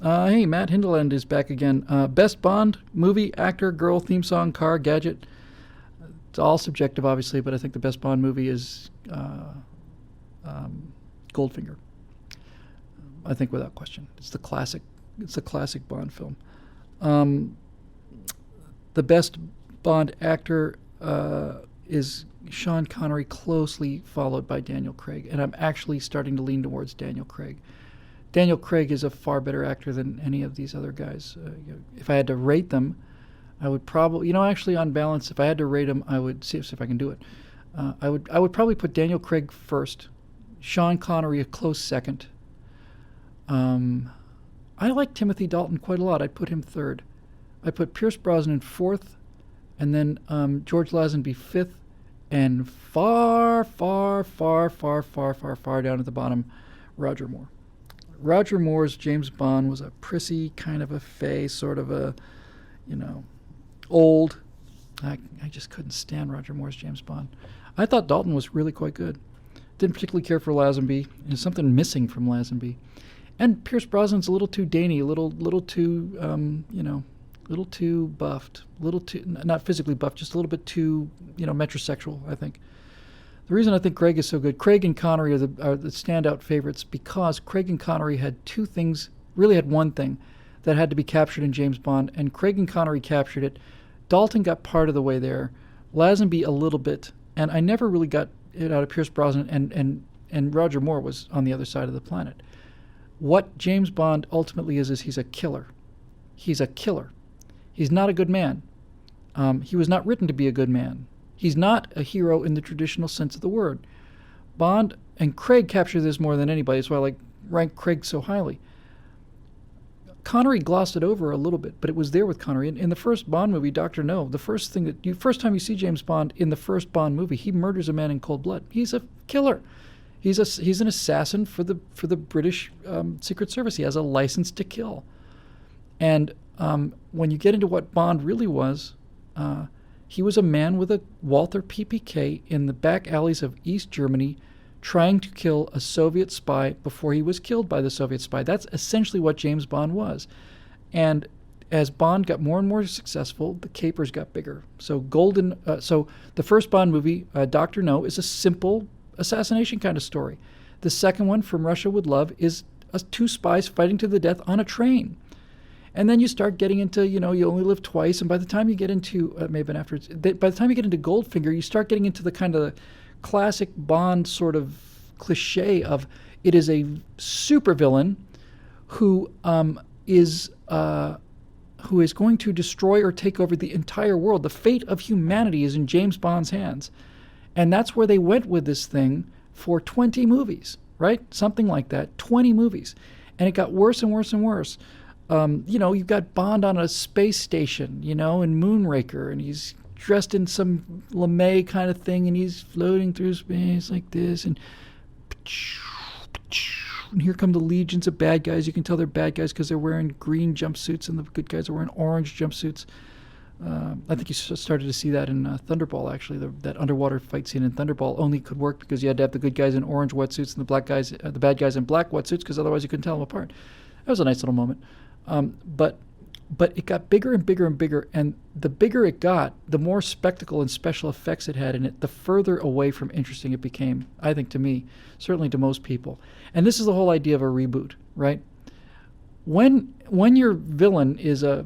Hey, Matt Hindeland is back again. Best Bond movie, actor, girl, theme song, car, gadget. It's all subjective, obviously, but I think the best Bond movie is Goldfinger. I think without question, it's the classic. It's the classic Bond film. The best Bond actor is Sean Connery, closely followed by Daniel Craig, and I'm actually starting to lean towards Daniel Craig. Daniel Craig is a far better actor than any of these other guys. If I had to rate them, I would probably, actually on balance, if I had to rate them, I would see if I can do it. I would probably put Daniel Craig first, Sean Connery a close second. I like Timothy Dalton quite a lot. I'd put him third. I'd put Pierce Brosnan fourth, and then George Lazenby fifth, and far, far, far, far, far, far, far down at the bottom, Roger Moore. Roger Moore's James Bond was a prissy kind of a face, sort of a, old. I just couldn't stand Roger Moore's James Bond. I thought Dalton was really quite good. Didn't particularly care for Lazenby. There's something missing from Lazenby. And Pierce Brosnan's a little too dainty, a little too, little too buffed, little too, not physically buffed, just a little bit too, metrosexual, I think. The reason I think Craig is so good, Craig and Connery are the standout favorites because Craig and Connery had two things, really had one thing that had to be captured in James Bond, and Craig and Connery captured it. Dalton got part of the way there, Lazenby a little bit, and I never really got it out of Pierce Brosnan, and Roger Moore was on the other side of the planet. What James Bond ultimately is he's a killer. He's a killer. He's not a good man. He was not written to be a good man. He's not a hero in the traditional sense of the word. Bond and Craig capture this more than anybody. That's why I rank Craig so highly. Connery glossed it over a little bit, but it was there with Connery. In the first Bond movie, Dr. No, the first time you see James Bond in the first Bond movie, he murders a man in cold blood. He's a killer. He's an assassin for the British Secret Service. He has a license to kill. And when you get into what Bond really was, he was a man with a Walther PPK in the back alleys of East Germany trying to kill a Soviet spy before he was killed by the Soviet spy. That's essentially what James Bond was. And as Bond got more and more successful, the capers got bigger. So the first Bond movie, Dr. No, is a simple assassination kind of story. The second one, From Russia with Love, is two spies fighting to the death on a train. And then you start getting into, You Only Live Twice, and by the time you get into, by the time you get into Goldfinger, you start getting into the kind of classic Bond sort of cliche of it is a supervillain who is going to destroy or take over the entire world. The fate of humanity is in James Bond's hands. And that's where they went with this thing for 20 movies, right? Something like that, 20 movies. And it got worse and worse and worse. You've got Bond on a space station, in Moonraker, and he's dressed in some LeMay kind of thing, and he's floating through space like this, and here come the legions of bad guys. You can tell they're bad guys because they're wearing green jumpsuits, and the good guys are wearing orange jumpsuits. I think you started to see that in Thunderball, actually. That underwater fight scene in Thunderball only could work because you had to have the good guys in orange wetsuits and the bad guys in black wetsuits, because otherwise you couldn't tell them apart. That was a nice little moment. But it got bigger and bigger and bigger, and the bigger it got, the more spectacle and special effects it had in it, the further away from interesting it became, I think, to me, certainly to most people. And this is the whole idea of a reboot, right? When your villain is a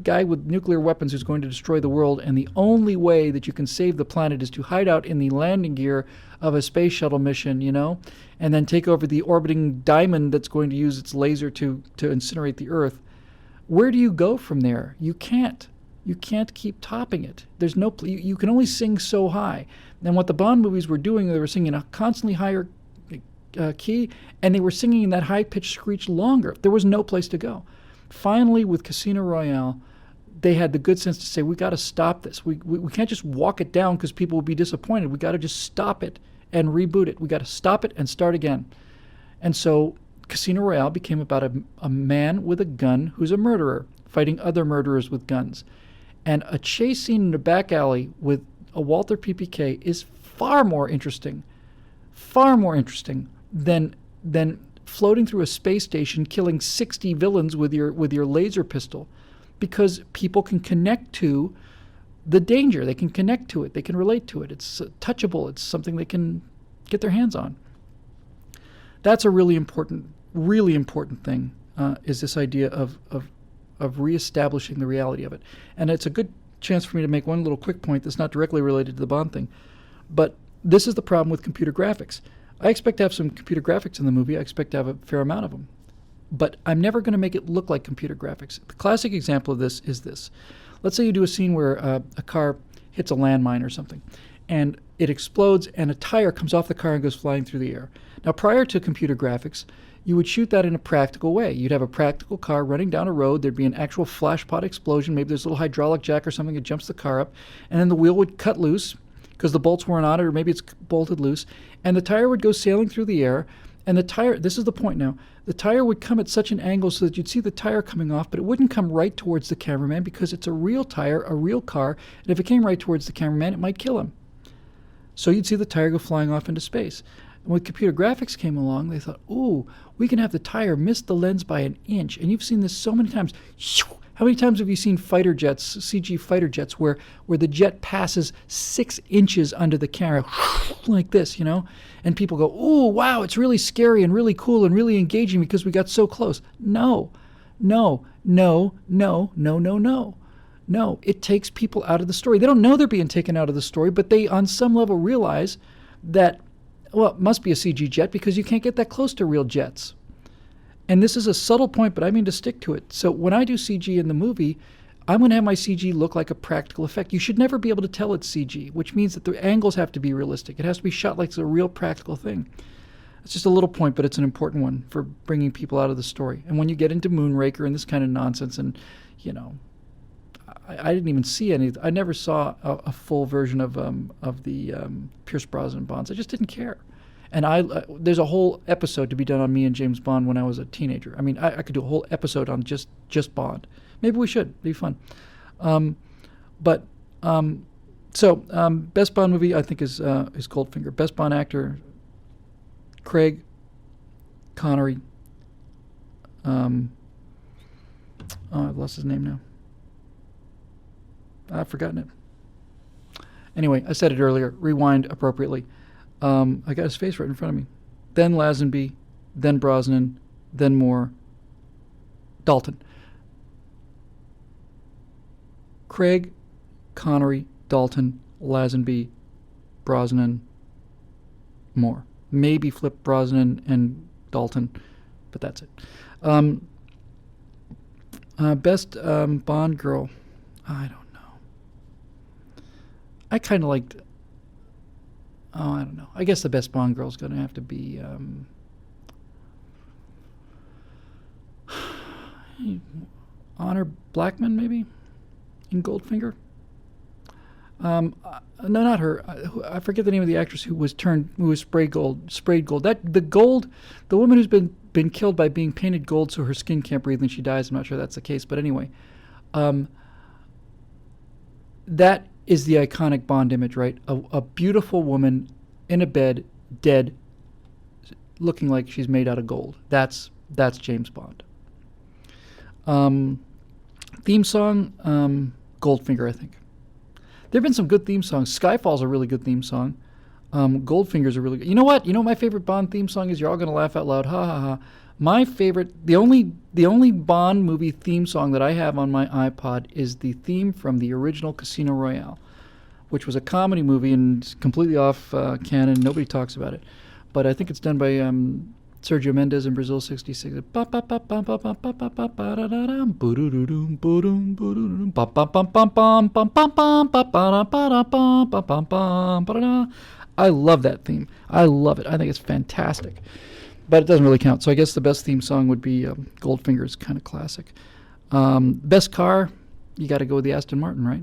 guy with nuclear weapons who's going to destroy the world, and the only way that you can save the planet is to hide out in the landing gear of a space shuttle mission, and then take over the orbiting diamond that's going to use its laser to incinerate the Earth, where do you go from there? You can't. You can't keep topping it. There's no. You can only sing so high. And what the Bond movies were doing, they were singing a constantly higher key, and they were singing in that high-pitched screech longer. There was no place to go. Finally, with Casino Royale, they had the good sense to say, we got to stop this. We can't just walk it down because people will be disappointed. We got to just stop it and reboot it. We got to stop it and start again. And so Casino Royale became about a man with a gun who's a murderer fighting other murderers with guns. And a chase scene in a back alley with a Walther PPK is far more interesting than floating through a space station killing 60 villains with your laser pistol, because people can connect to the danger. They can connect to it. They can relate to it. It's touchable. It's something they can get their hands on. That's a really important thing, is this idea of reestablishing the reality of it. And it's a good chance for me to make one little quick point that's not directly related to the Bond thing. But this is the problem with computer graphics. I expect to have some computer graphics in the movie. I expect to have a fair amount of them. But I'm never going to make it look like computer graphics. The classic example of this is this. Let's say you do a scene where a car hits a landmine or something, and it explodes, and a tire comes off the car and goes flying through the air. Now, prior to computer graphics, you would shoot that in a practical way. You'd have a practical car running down a road. There'd be an actual flash pod explosion. Maybe there's a little hydraulic jack or something that jumps the car up, and then the wheel would cut loose because the bolts weren't on it, or maybe it's bolted loose, and the tire would go sailing through the air. And the tire, this is the point now, the tire would come at such an angle so that you'd see the tire coming off, but it wouldn't come right towards the cameraman because it's a real tire, a real car, and if it came right towards the cameraman, it might kill him. So you'd see the tire go flying off into space. And when computer graphics came along, they thought, ooh, we can have the tire miss the lens by an inch. And you've seen this so many times. How many times have you seen fighter jets, CG fighter jets, where the jet passes 6 inches under the camera, like this, And people go, ooh, wow, it's really scary and really cool and really engaging because we got so close. No. No, it takes people out of the story. They don't know they're being taken out of the story, but they, on some level, realize that, well, it must be a CG jet because you can't get that close to real jets. And this is a subtle point, but I mean to stick to it. So when I do CG in the movie, I'm going to have my CG look like a practical effect. You should never be able to tell it's CG, which means that the angles have to be realistic. It has to be shot like it's a real practical thing. It's just a little point, but it's an important one for bringing people out of the story. And when you get into Moonraker and this kind of nonsense, and, I didn't even see any. I never saw a full version of the Pierce Brosnan Bonds. I just didn't care. And there's a whole episode to be done on me and James Bond when I was a teenager. I mean, I could do a whole episode on just Bond. Maybe we should. It'd be fun. Best Bond movie I think is Goldfinger. Best Bond actor, Craig, Connery. I've lost his name now. I've forgotten it. Anyway, I said it earlier. Rewind appropriately. I got his face right in front of me. Then Lazenby, then Brosnan, then Moore, Dalton. Craig, Connery, Dalton, Lazenby, Brosnan, Moore. Maybe flip Brosnan and Dalton, but that's it. Best Bond girl. I don't know. I kind of liked... I don't know. I guess the best Bond girl is going to have to be Honor Blackman, maybe, in Goldfinger. No, not her. I forget the name of the actress who was sprayed gold. The woman who's been killed by being painted gold so her skin can't breathe and she dies. I'm not sure that's the case, but anyway, that is the iconic Bond image, right? A beautiful woman in a bed, dead, looking like she's made out of gold. That's James Bond. Theme song, Goldfinger, I think. There have been some good theme songs. Skyfall's a really good theme song. Goldfinger's a really good... You know what? You know what my favorite Bond theme song is? You're all going to laugh out loud. Ha ha ha. My favorite... The only Bond movie theme song that I have on my iPod is the theme from the original Casino Royale, which was a comedy movie and completely off canon. Nobody talks about it. But I think it's done by Sergio Mendes in Brazil 66. I love that theme. I love it. I think it's fantastic. But it doesn't really count. So I guess the best theme song would be Goldfinger's kind of classic. Best car, you got to go with the Aston Martin, right?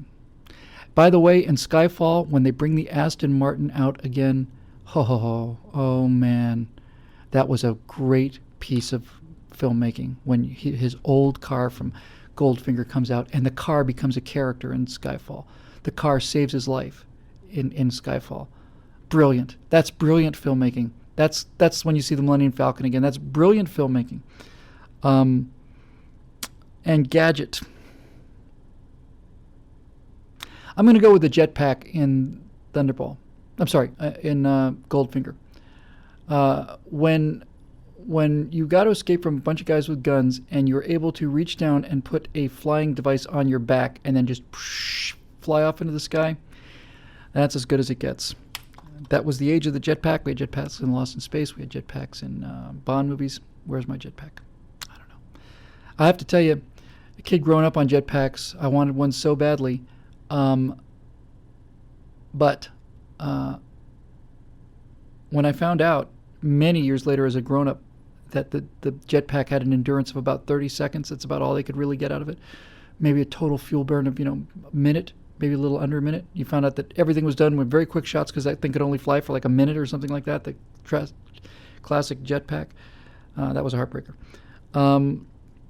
By the way, in Skyfall, when they bring the Aston Martin out again, oh man, that was a great piece of filmmaking. When his old car from Goldfinger comes out, and the car becomes a character in Skyfall. The car saves his life in Skyfall. Brilliant. That's brilliant filmmaking. That's when you see the Millennium Falcon again. That's brilliant filmmaking. And gadget. I'm going to go with the jetpack in Thunderball. I'm sorry, in Goldfinger. When you got to escape from a bunch of guys with guns and you're able to reach down and put a flying device on your back and then just fly off into the sky, that's as good as it gets. That was the age of the jetpack. We had jetpacks in Lost in Space. We had jetpacks in Bond movies. Where's my jetpack? I don't know. I have to tell you, a kid growing up on jetpacks, I wanted one so badly. But when I found out many years later as a grown-up that the jetpack had an endurance of about 30 seconds, that's about all they could really get out of it. Maybe a total fuel burn of, a minute, maybe a little under a minute. You found out that everything was done with very quick shots because that thing could only fly for like a minute or something like that, the classic jetpack. That was a heartbreaker.